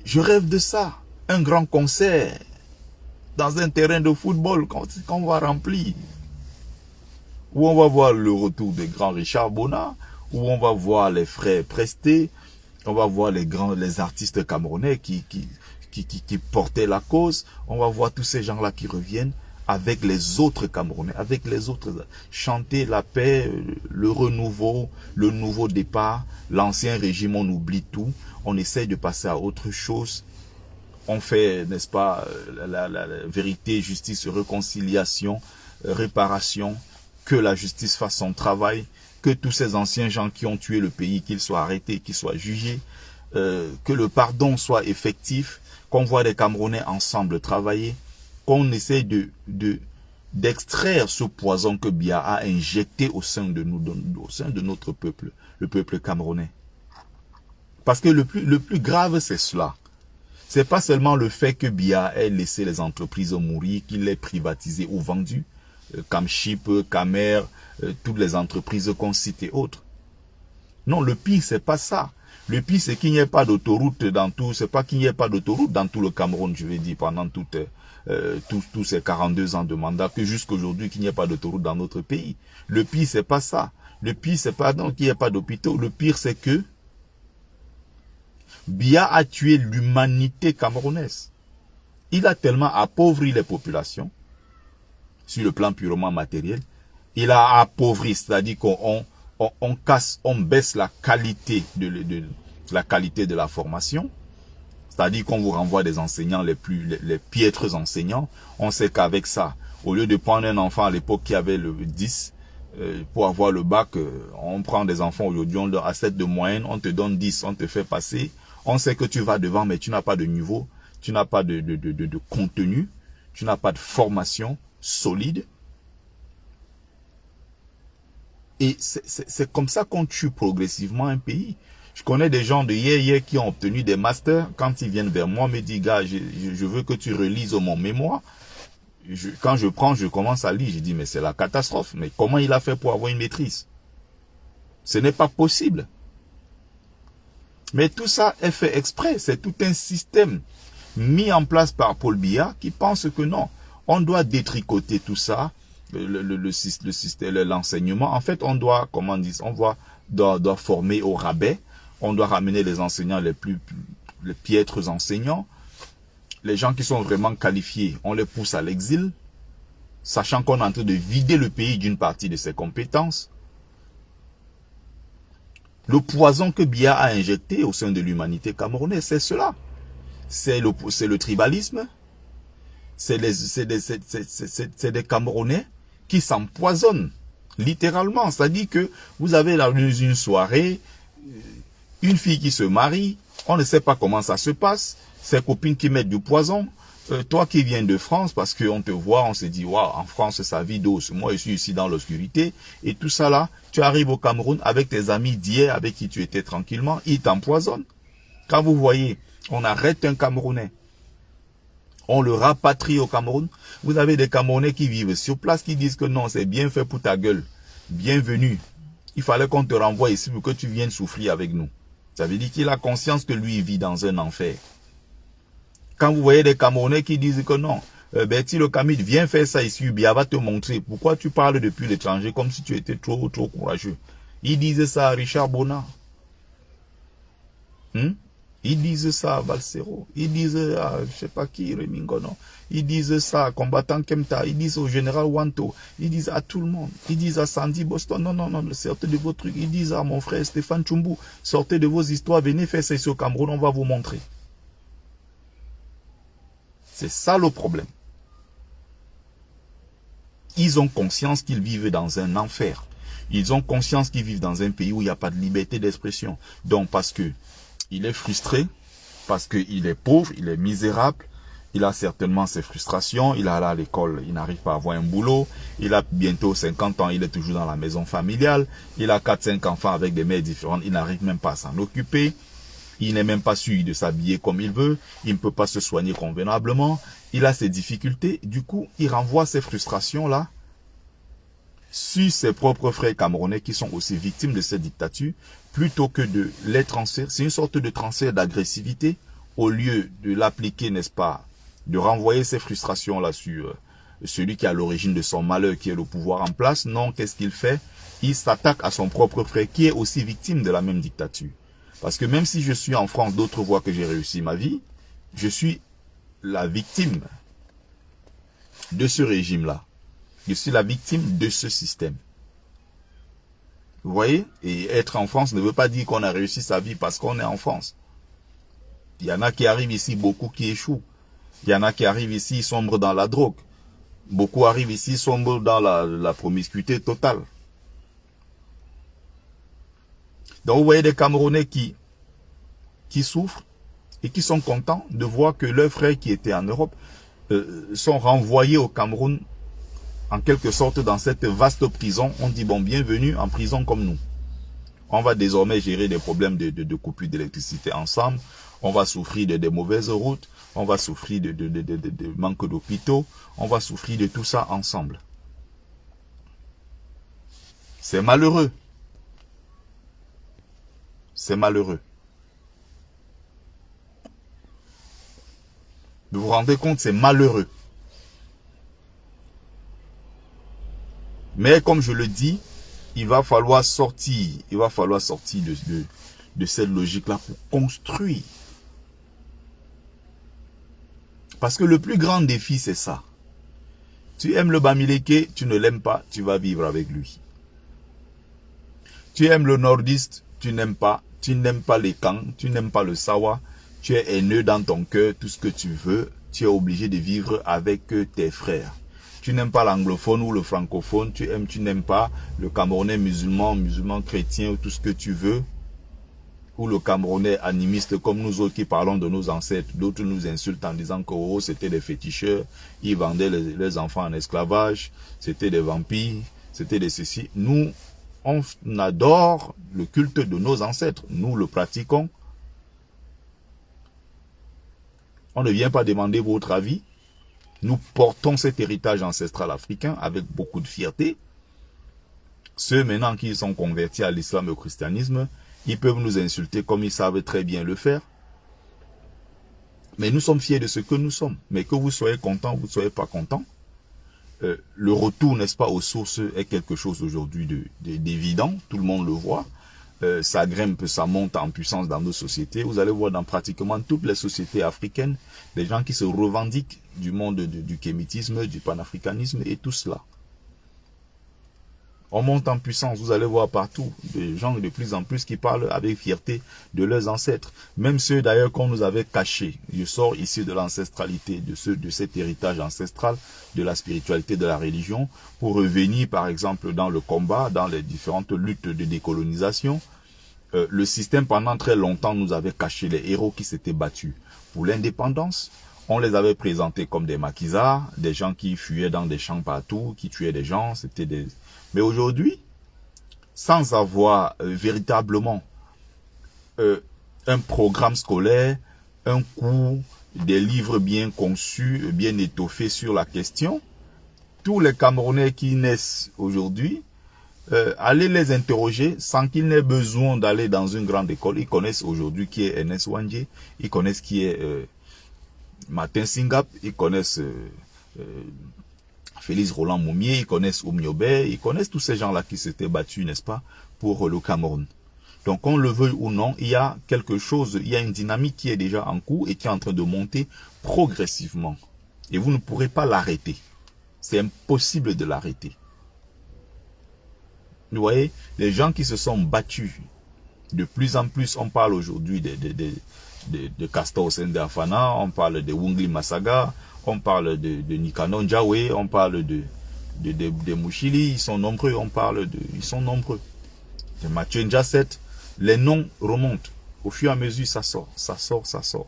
je rêve de ça, un grand concert dans un terrain de football qu'on va remplir, où on va voir le retour des grands Richard Bona, où on va voir les frères Presté, on va voir les artistes camerounais qui portaient la cause, on va voir tous ces gens-là qui reviennent avec les autres Camerounais, avec les autres, chanter la paix, le renouveau, le nouveau départ, l'ancien régime, on oublie tout, on essaye de passer à autre chose, on fait, n'est-ce pas, la vérité, justice, réconciliation, réparation, que la justice fasse son travail, que tous ces anciens gens qui ont tué le pays, qu'ils soient arrêtés, qu'ils soient jugés, que le pardon soit effectif, qu'on voit les Camerounais ensemble travailler, qu'on essaie d'extraire ce poison que Biya a injecté au sein de nous, au sein de notre peuple, le peuple camerounais. Parce que le plus grave, c'est cela. C'est pas seulement le fait que Biya ait laissé les entreprises mourir, qu'il les privatisées ou vendues, Camship, Camer, toutes les entreprises qu'on cite et autres. Non, le pire, c'est pas ça. Le pire, c'est qu'il n'y ait pas d'autoroute dans tout, c'est pas qu'il n'y ait pas d'autoroute dans tout le Cameroun, je vais dire, pendant tous ces 42 ans de mandat, que jusqu'aujourd'hui, qu'il n'y ait pas d'autoroute dans notre pays. Le pire, c'est pas ça. Le pire, c'est pas qu'il n'y ait pas d'hôpitaux. Le pire, c'est que Biya a tué l'humanité camerounaise. Il a tellement appauvri les populations, sur le plan purement matériel. Il a appauvri, c'est-à-dire qu'on casse, on baisse la qualité de la formation. C'est-à-dire qu'on vous renvoie des enseignants les piètres enseignants. On sait qu'avec ça, au lieu de prendre un enfant à l'époque qui avait le 10, pour avoir le bac, on prend des enfants aujourd'hui, on leur a 7 de moyenne, on te donne 10, on te fait passer. On sait que tu vas devant, mais tu n'as pas de niveau, tu n'as pas de contenu, tu n'as pas de formation solide. Et c'est comme ça qu'on tue progressivement un pays. Je connais des gens de hier qui ont obtenu des masters. Quand ils viennent vers moi, me disent, gars, je veux que tu relises mon mémoire. Quand je commence à lire, je dis, mais c'est la catastrophe. Mais comment il a fait pour avoir une maîtrise? Ce n'est pas possible. Mais tout ça est fait exprès. C'est tout un système mis en place par Paul Biya qui pense que non, on doit détricoter tout ça. L'enseignement, en fait, on doit, comment dire, doit former au rabais, on doit ramener les enseignants les piètres enseignants, les gens qui sont vraiment qualifiés, on les pousse à l'exil, sachant qu'on est en train de vider le pays d'une partie de ses compétences. Le poison que Biya a injecté au sein de l'humanité camerounaise, c'est cela. C'est le tribalisme. C'est des Camerounais qui s'empoisonnent, littéralement. C'est-à-dire que vous avez dans une soirée, une fille qui se marie, on ne sait pas comment ça se passe, ses copines qui mettent du poison. Toi qui viens de France, parce qu'on te voit, on se dit, waouh, en France, ça vit douce. Moi, je suis ici dans l'obscurité. Et tout ça là, tu arrives au Cameroun avec tes amis d'hier, avec qui tu étais tranquillement, ils t'empoisonnent. Quand vous voyez, on arrête un Camerounais, on le rapatrie au Cameroun. Vous avez des Camerounais qui vivent sur place, qui disent que non, c'est bien fait pour ta gueule. Bienvenue. Il fallait qu'on te renvoie ici pour que tu viennes souffrir avec nous. Ça veut dire qu'il a conscience que lui, il vit dans un enfer. Quand vous voyez des Camerounais qui disent que non, Betty le Camille, viens faire ça ici, Biya va te montrer. Pourquoi tu parles depuis l'étranger comme si tu étais trop courageux. Ils disent ça à Richard Bonnard. Ils disent ça à Valsero. Ils disent à je sais pas qui, Remingono. Ils disent ça à combattant Kemta. Ils disent au général Wanto. Ils disent à tout le monde. Ils disent à Sandy Boston. Non, sortez de vos trucs. Ils disent à mon frère Stéphane Tchumbu, sortez de vos histoires, venez faire ça ici au Cameroun, on va vous montrer. C'est ça le problème. Ils ont conscience qu'ils vivent dans un enfer. Ils ont conscience qu'ils vivent dans un pays où il n'y a pas de liberté d'expression. Donc parce que il est frustré, parce qu'il est pauvre, il est misérable, il a certainement ses frustrations, il est allé à l'école, il n'arrive pas à avoir un boulot, il a bientôt 50 ans, il est toujours dans la maison familiale, il a 4-5 enfants avec des mères différentes, il n'arrive même pas à s'en occuper. Il n'est même pas sûr de s'habiller comme il veut. Il ne peut pas se soigner convenablement. Il a ses difficultés. Du coup, il renvoie ces frustrations-là sur ses propres frères camerounais qui sont aussi victimes de cette dictature, plutôt que de les transférer. C'est une sorte de transfert d'agressivité. Au lieu de l'appliquer, n'est-ce pas, de renvoyer ces frustrations-là sur celui qui est à l'origine de son malheur, qui est le pouvoir en place. Non, qu'est-ce qu'il fait? Il s'attaque à son propre frère, qui est aussi victime de la même dictature. Parce que même si je suis en France, d'autres voient que j'ai réussi ma vie, je suis la victime de ce régime-là. Je suis la victime de ce système. Vous voyez? Et être en France ne veut pas dire qu'on a réussi sa vie parce qu'on est en France. Il y en a qui arrivent ici, beaucoup qui échouent. Il y en a qui arrivent ici, sombrent dans la drogue. Beaucoup arrivent ici, sombrent dans la promiscuité totale. Donc vous voyez des Camerounais qui souffrent et qui sont contents de voir que leurs frères qui étaient en Europe sont renvoyés au Cameroun en quelque sorte dans cette vaste prison. On dit bon, bienvenue en prison comme nous. On va désormais gérer des problèmes de coupure d'électricité ensemble. On va souffrir de mauvaises routes. On va souffrir de manque d'hôpitaux. On va souffrir de tout ça ensemble. C'est malheureux. C'est malheureux. Vous vous rendez compte, c'est malheureux. Mais comme je le dis, il va falloir sortir de cette logique-là pour construire. Parce que le plus grand défi, c'est ça. Tu aimes le Bamileke, tu ne l'aimes pas, tu vas vivre avec lui. Tu aimes le nordiste, tu n'aimes pas les Kang, tu n'aimes pas le Sawa, tu es haineux dans ton cœur, tout ce que tu veux, tu es obligé de vivre avec tes frères. Tu n'aimes pas l'anglophone ou le francophone, tu n'aimes pas le Camerounais musulman chrétien ou tout ce que tu veux, ou le Camerounais animiste comme nous autres qui parlons de nos ancêtres. D'autres nous insultent en disant que oh, c'était des féticheurs, ils vendaient les enfants en esclavage, c'était des vampires, c'était des ceci. Nous, on adore le culte de nos ancêtres, nous le pratiquons. On ne vient pas demander votre avis. Nous portons cet héritage ancestral africain avec beaucoup de fierté. Ceux maintenant qui sont convertis à l'islam et au christianisme, ils peuvent nous insulter comme ils savent très bien le faire. Mais nous sommes fiers de ce que nous sommes. Mais que vous soyez contents, vous ne soyez pas contents. Le retour, n'est-ce pas, aux sources est quelque chose aujourd'hui d'évident. Tout le monde le voit. ça grimpe, ça monte en puissance dans nos sociétés. Vous allez voir dans pratiquement toutes les sociétés africaines, des gens qui se revendiquent du monde du kémitisme, du panafricanisme et tout cela. On monte en puissance, vous allez voir partout des gens de plus en plus qui parlent avec fierté de leurs ancêtres. Même ceux d'ailleurs qu'on nous avait cachés. Je sors ici de l'ancestralité, de cet héritage ancestral, de la spiritualité, de la religion, pour revenir par exemple dans le combat, dans les différentes luttes de décolonisation. Le système pendant très longtemps nous avait caché les héros qui s'étaient battus pour l'indépendance. On les avait présentés comme des maquisards, des gens qui fuyaient dans des champs partout, qui tuaient des gens, c'était des... Mais aujourd'hui, sans avoir véritablement un programme scolaire, un cours, des livres bien conçus, bien étoffés sur la question, tous les Camerounais qui naissent aujourd'hui, allez les interroger sans qu'ils n'aient besoin d'aller dans une grande école. Ils connaissent aujourd'hui qui est Ernest Wandje, ils connaissent qui est Martin Singap, ils connaissent Félix Roland Moumié, ils connaissent Oumniobé, ils connaissent tous ces gens-là qui s'étaient battus, n'est-ce pas, pour le Cameroun. Donc, qu'on le veuille ou non, il y a quelque chose, il y a une dynamique qui est déjà en cours et qui est en train de monter progressivement. Et vous ne pourrez pas l'arrêter. C'est impossible de l'arrêter. Vous voyez, les gens qui se sont battus, de plus en plus, on parle aujourd'hui de Castor Sendafana, on parle de Wungli Masaga, on parle de Nikanon Djawe, on parle de Mouchili, ils sont nombreux, ils sont nombreux. De Mathieu Ndjasset, les noms remontent. Au fur et à mesure, ça sort, ça sort, ça sort.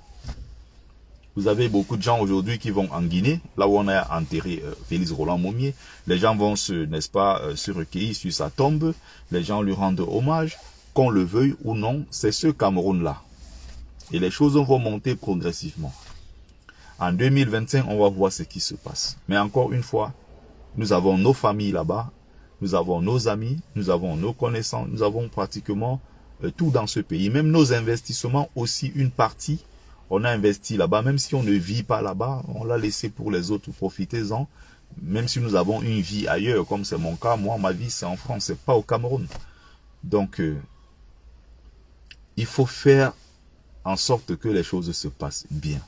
Vous avez beaucoup de gens aujourd'hui qui vont en Guinée, là où on a enterré Félix Roland Moumié. Les gens vont n'est-ce pas, se recueillir sur sa tombe. Les gens lui rendent hommage. Qu'on le veuille ou non, c'est ce Cameroun-là. Et les choses vont monter progressivement. En 2025, on va voir ce qui se passe. Mais encore une fois, nous avons nos familles là-bas, nous avons nos amis, nous avons nos connaissances, nous avons pratiquement tout dans ce pays. Même nos investissements aussi, une partie, on a investi là-bas, même si on ne vit pas là-bas, on l'a laissé pour les autres, profitez-en. Même si nous avons une vie ailleurs, comme c'est mon cas, moi, ma vie c'est en France, c'est pas au Cameroun. Donc, il faut faire en sorte que les choses se passent bien.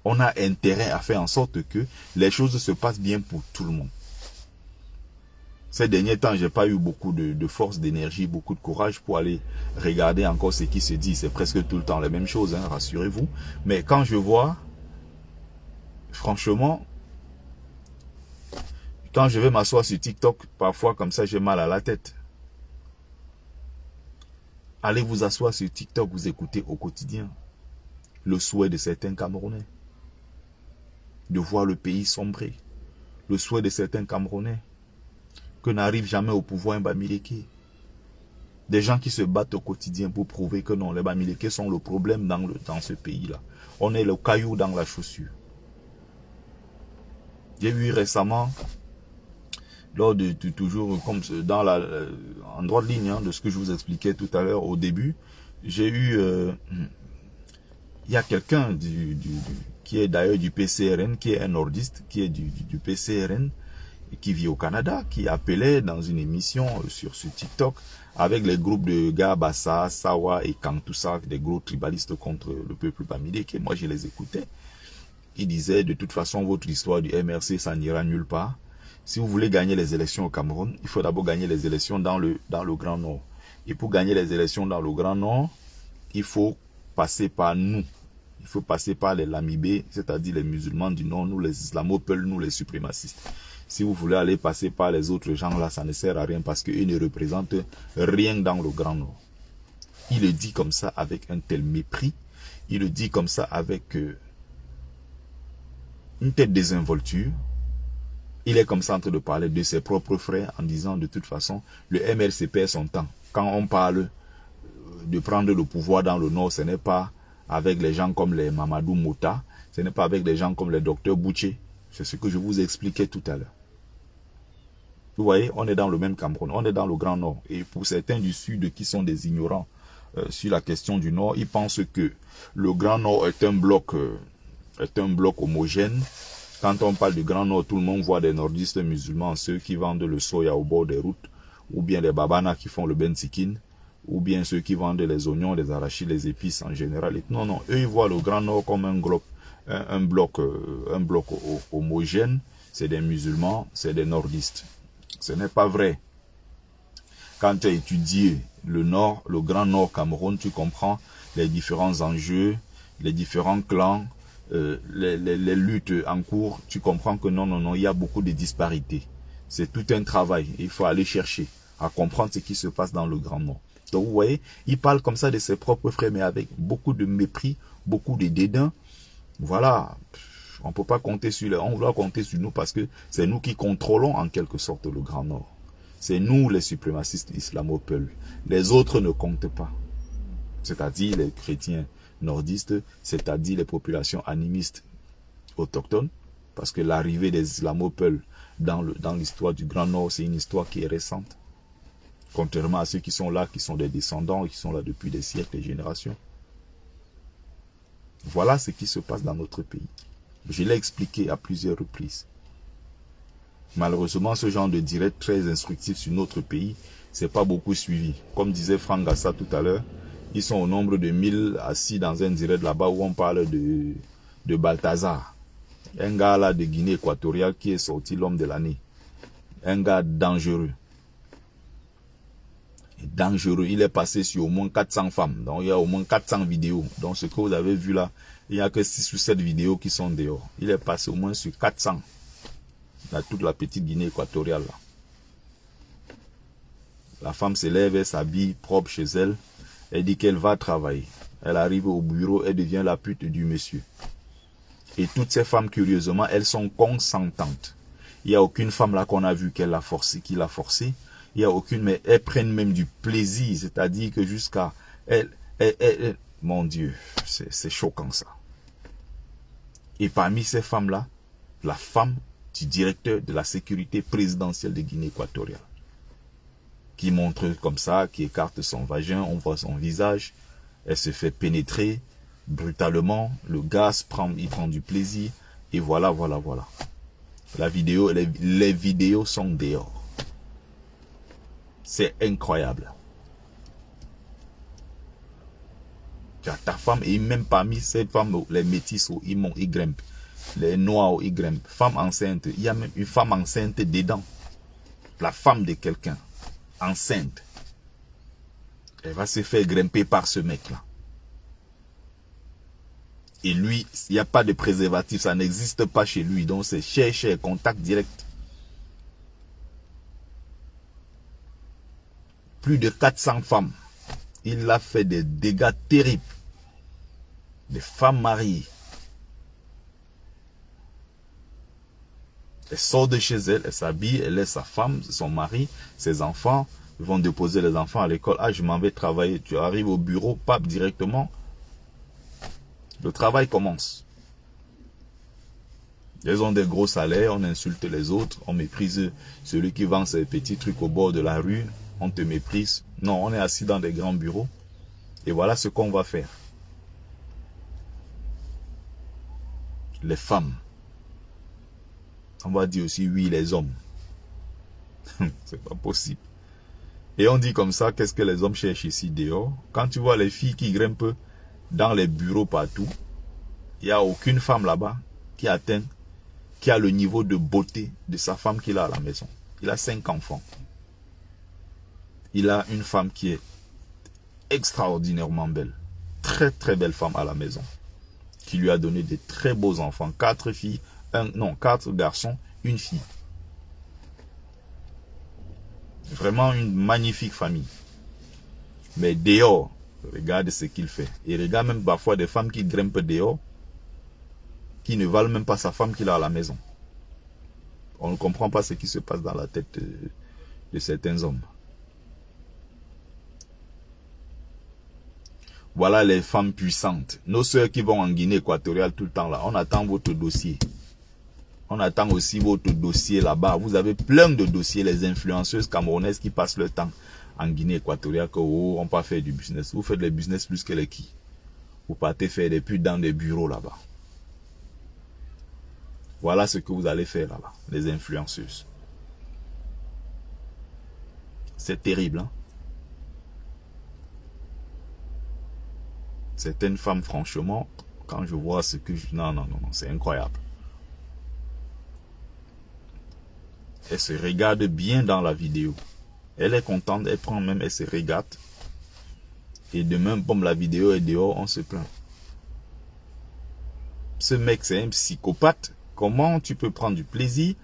On a intérêt à faire en sorte que les choses se passent bien pour tout le monde. Ces derniers temps, j'ai pas eu beaucoup de force, d'énergie, beaucoup de courage pour aller regarder encore ce qui se dit. C'est presque tout le temps les mêmes choses, hein, rassurez-vous. Mais quand je vois, franchement, quand je vais m'asseoir sur TikTok, parfois comme ça, j'ai mal à la tête. Allez vous asseoir sur TikTok, vous écoutez au quotidien le souhait de certains Camerounais de voir le pays sombrer. Le souhait de certains Camerounais que n'arrive jamais au pouvoir un Bamileke. Des gens qui se battent au quotidien pour prouver que non, les Bamileke sont le problème dans ce pays-là. On est le caillou dans la chaussure. J'ai vu récemment, lors de toujours comme dans en droite ligne de ce que je vous expliquais tout à l'heure au début, j'ai eu, il y a quelqu'un qui est d'ailleurs du PCRN, qui est un nordiste, qui est du PCRN, qui vit au Canada, qui appelait dans une émission sur ce TikTok avec les groupes de Gabassa, Sawa et Kang, tout ça, des gros tribalistes contre le peuple Bamileke. Moi, je les écoutais. Ils disaient, de toute façon, votre histoire du MRC, ça n'ira nulle part. Si vous voulez gagner les élections au Cameroun, il faut d'abord gagner les élections dans le Grand Nord. Et pour gagner les élections dans le Grand Nord, il faut passer par nous. Il faut passer par les Lamibés, c'est-à-dire les musulmans du Nord, nous les islamo-peuls, nous les suprémacistes. Si vous voulez aller passer par les autres gens là, ça ne sert à rien parce qu'ils ne représentent rien dans le Grand Nord. Il le dit comme ça avec un tel mépris. Il le dit comme ça avec une telle désinvolture. Il est comme ça en train de parler de ses propres frères en disant de toute façon, le MRC perd son temps. Quand on parle de prendre le pouvoir dans le Nord, ce n'est pas avec les gens comme les Mamadou Mouta, ce n'est pas avec des gens comme les docteurs Bouché. C'est ce que je vous expliquais tout à l'heure. Vous voyez, on est dans le même Cameroun, on est dans le Grand Nord. Et pour certains du Sud qui sont des ignorants sur la question du Nord, ils pensent que le Grand Nord est un bloc homogène. Quand on parle du Grand Nord, tout le monde voit des nordistes musulmans, ceux qui vendent le soya au bord des routes, ou bien les babanas qui font le benzikin, ou bien ceux qui vendent les oignons, les arachides, les épices en général. Non, non, eux, ils voient le Grand Nord comme un bloc homogène. C'est des musulmans, c'est des nordistes. Ce n'est pas vrai. Quand tu as étudié le Nord, le Grand Nord Cameroun, tu comprends les différents enjeux, les différents clans, les luttes en cours. Tu comprends que non, non, non, il y a beaucoup de disparités. C'est tout un travail. Il faut aller chercher à comprendre ce qui se passe dans le Grand Nord. Donc vous voyez, il parle comme ça de ses propres frères, mais avec beaucoup de mépris, beaucoup de dédain. Voilà, on ne peut pas compter sur les... On doit compter sur nous parce que c'est nous qui contrôlons en quelque sorte le Grand Nord. C'est nous les suprémacistes islamo-peuls. Les autres ne comptent pas. C'est-à-dire les chrétiens nordistes, c'est-à-dire les populations animistes autochtones. Parce que l'arrivée des islamo-peuls dans l'histoire du Grand Nord, c'est une histoire qui est récente. Contrairement à ceux qui sont là, qui sont des descendants, qui sont là depuis des siècles et générations. Voilà ce qui se passe dans notre pays. Je l'ai expliqué à plusieurs reprises. Malheureusement, ce genre de direct très instructif sur notre pays, c'est pas beaucoup suivi. Comme disait Franck Gassa tout à l'heure, ils sont au nombre de 1000 assis dans un direct là-bas où on parle de Balthazar. Un gars là de Guinée équatoriale qui est sorti l'homme de l'année. Un gars dangereux. Dangereux. Il est passé sur au moins 400 femmes. Donc il y a au moins 400 vidéos. Donc ce que vous avez vu là, il n'y a que 6 ou 7 vidéos qui sont dehors. Il est passé au moins sur 400. Dans toute la petite Guinée équatoriale là. La femme se lève, elle s'habille propre chez elle. Elle dit qu'elle va travailler. Elle arrive au bureau, elle devient la pute du monsieur. Et toutes ces femmes, curieusement, elles sont consentantes. Il n'y a aucune femme là qu'on a vu qu'elle l'a forcé, qui l'a forcé. Il n'y a aucune, mais elles prennent même du plaisir. C'est-à-dire que jusqu'à... mon Dieu, c'est choquant ça. Et parmi ces femmes-là, la femme du directeur de la sécurité présidentielle de Guinée équatoriale, qui montre comme ça, qui écarte son vagin, on voit son visage, elle se fait pénétrer brutalement, le gaz il prend du plaisir, et voilà, voilà, voilà. La vidéo, les vidéos sont dehors. C'est incroyable. Tu as ta femme, et même parmi ces femmes, les métis, ils grimpent. Les noirs, ils grimpent. Femme enceinte, il y a même une femme enceinte dedans. La femme de quelqu'un, enceinte. Elle va se faire grimper par ce mec-là. Et lui, il n'y a pas de préservatif, ça n'existe pas chez lui. Donc c'est cher, contact direct. Plus de 400 femmes. Il a fait des dégâts terribles. Des femmes mariées. Elle sort de chez elle, elle s'habille, elle laisse sa femme, son mari, ses enfants. Ils vont déposer les enfants à l'école. Ah, je m'en vais travailler. Tu arrives au bureau, pape, directement. Le travail commence. Ils ont des gros salaires, on insulte les autres, on méprise celui qui vend ses petits trucs au bord de la rue. On te méprise. Non, on est assis dans des grands bureaux. Et voilà ce qu'on va faire. Les femmes. On va dire aussi oui, les hommes. C'est pas possible. Et on dit comme ça, qu'est-ce que les hommes cherchent ici dehors? Quand tu vois les filles qui grimpent dans les bureaux partout, il n'y a aucune femme là-bas qui a le niveau de beauté de sa femme qu'il a à la maison. Il a 5 enfants. Il a une femme qui est extraordinairement belle. Très très belle femme à la maison. Qui lui a donné de très beaux enfants. 4 filles, 4 garçons, une fille. Vraiment une magnifique famille. Mais dehors, regarde ce qu'il fait. Et regarde même parfois des femmes qui grimpent dehors, qui ne valent même pas sa femme qu'il a à la maison. On ne comprend pas ce qui se passe dans la tête de certains hommes. Voilà les femmes puissantes. Nos sœurs qui vont en Guinée équatoriale tout le temps là, on attend votre dossier. On attend aussi votre dossier là-bas. Vous avez plein de dossiers, les influenceuses camerounaises qui passent leur temps en Guinée équatoriale, que oh, on peut faire du business. Vous faites le business plus que les qui. Vous partez faire des putes dans des bureaux là-bas. Voilà ce que vous allez faire là-bas, les influenceuses. C'est terrible. Hein? Certaines femmes, franchement, quand je vois ce que je... Non, c'est incroyable. Elle se regarde bien dans la vidéo. Elle est contente, elle prend même, elle se regarde. Et demain, comme la vidéo est dehors, on se plaint. Ce mec, c'est un psychopathe. Comment tu peux prendre du plaisir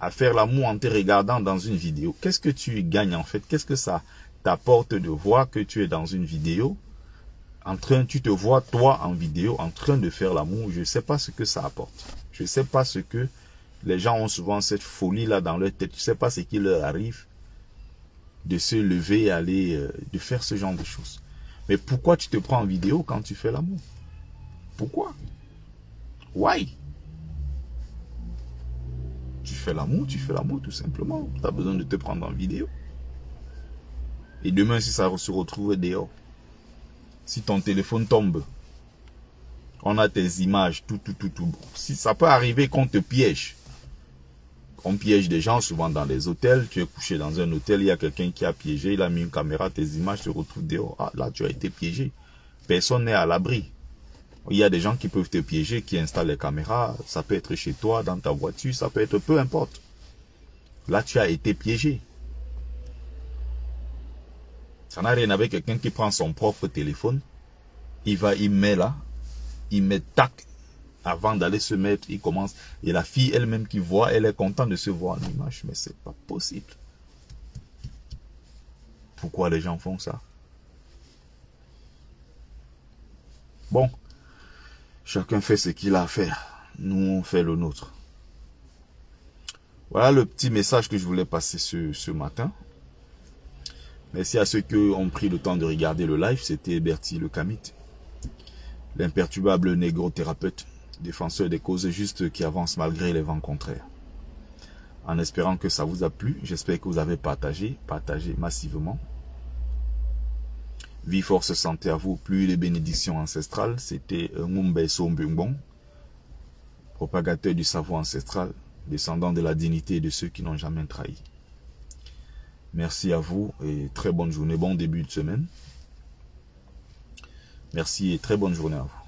à faire l'amour en te regardant dans une vidéo? Qu'est-ce que tu gagnes en fait? Qu'est-ce que ça t'apporte de voir que tu es dans une vidéo? Tu te vois toi en vidéo en train de faire l'amour. Je ne sais pas ce que ça apporte. Je ne sais pas ce que les gens ont souvent cette folie là dans leur tête. Je ne sais pas ce qui leur arrive de se lever et aller de faire ce genre de choses. Mais pourquoi tu te prends en vidéo quand tu fais l'amour? Pourquoi? Why? Tu fais l'amour tout simplement. Tu as besoin de te prendre en vidéo. Et demain, si ça se retrouve dehors, si ton téléphone tombe, on a tes images, tout. Si ça peut arriver qu'on te piège. On piège des gens souvent dans les hôtels. Tu es couché dans un hôtel, il y a quelqu'un qui a piégé, il a mis une caméra, tes images se retrouvent dehors. Ah, là, tu as été piégé. Personne n'est à l'abri. Il y a des gens qui peuvent te piéger, qui installent les caméras. Ça peut être chez toi, dans ta voiture, ça peut être peu importe. Là, tu as été piégé. Ça n'a rien avec quelqu'un qui prend son propre téléphone. Il met là. Il met tac. Avant d'aller se mettre, il commence. Et la fille elle-même qui voit, elle est contente de se voir en image. Mais c'est pas possible. Pourquoi les gens font ça? Bon. Chacun fait ce qu'il a à faire. Nous, on fait le nôtre. Voilà le petit message que je voulais passer ce matin. Merci à ceux qui ont pris le temps de regarder le live. C'était Bertie le Kamite, l'imperturbable négro-thérapeute, défenseur des causes justes qui avance malgré les vents contraires. En espérant que ça vous a plu, j'espère que vous avez partagé massivement. Vie, force, santé à vous, plus les bénédictions ancestrales. C'était Ngumbe Sombungbong, propagateur du savoir ancestral, descendant de la dignité de ceux qui n'ont jamais trahi. Merci à vous et très bonne journée, bon début de semaine. Merci et très bonne journée à vous.